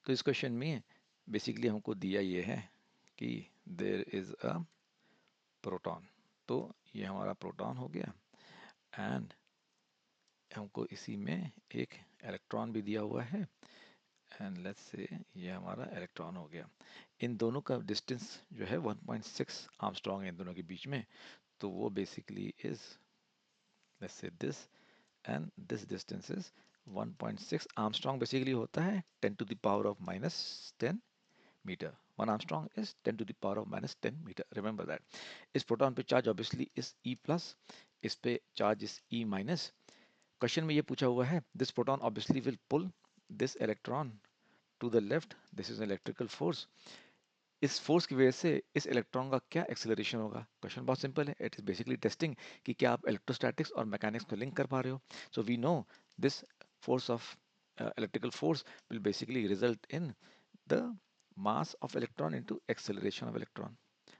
तो इस क्वेश्चन में बेसिकली हमको दिया ये है कि देयर इज अ प्रोटॉन। तो ये हमारा प्रोटॉन हो गया एंड हमको इसी में एक इलेक्ट्रॉन भी दिया हुआ है एंड लेट्स से ये हमारा इलेक्ट्रॉन हो गया। इन दोनों का डिस्टेंस जो है 1.6 आर्मस्ट्रॉन्ग है इन दोनों के बीच में। तो वो basically is let's say this and this distance is 1.6 angstrom. Basically होता है 10 to the power of -10 meter. 1 Armstrong is 10 to the power of -10 meter. Remember that. इस प्रोटॉन पे चार्ज ऑब्वियसली इस E प्लस, इस पे चार्ज इस E minus. Question में ये पूछा हुआ है this proton obviously will pull this electron to the left, this is electrical force. इस फोर्स की वजह से इस इलेक्ट्रॉन का क्या एक्सेलरेशन होगा। क्वेश्चन बहुत सिंपल है, इट इज बेसिकली टेस्टिंग कि क्या आप इलेक्ट्रोस्टैटिक्स और मैकेनिक्स को लिंक कर पा रहे हो। So we know this force of electrical force will basically result in the mass of electron into acceleration of electron।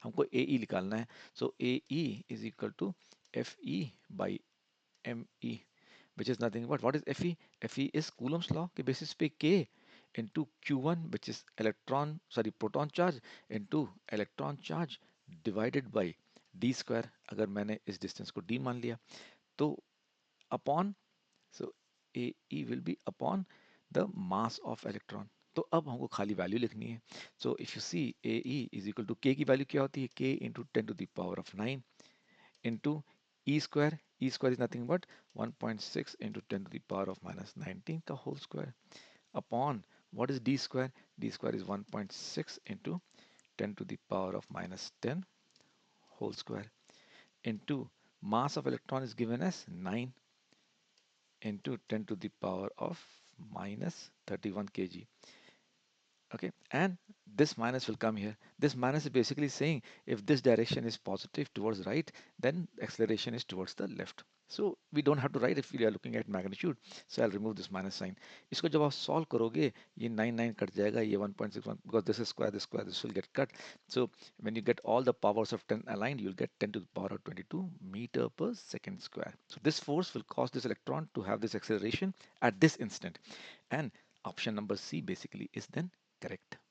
हमको AE निकालना है। So AE is equal to FE by ME, which is nothing but what is FE? FE is Coulomb's law के basis पे K into Q1 which is proton charge into electron charge divided by D square। अगर मैंने इस distance को D मान लिया तो upon, so AE will be upon the mass of electron। तो अब हमको खाली वैल्यू लिखनी है। So if you see AE is equal to K की वैल्यू क्या होती है, K into 10⁻⁹ into e square is nothing but 1.6 into 10⁻⁻19 का whole square upon what is D square, D square is 1.6 into 10⁻⁻10 whole square into mass of electron is given as 9 into 10 to the power of -31 kg. Okay, and this minus will come here. This minus is basically saying if this direction is positive towards right, then acceleration is towards the left. So we don't have to write if we are looking at magnitude. So I'll remove this minus sign. इसको जब आप solve करोगे ये 9 cut जाएगा, ये 1.61 because this is square, this will get cut. So when you get all the powers of 10 aligned, you'll get 10 to the power of 22 meter per second square. So this force will cause this electron to have this acceleration at this instant. And option number C basically is then correct.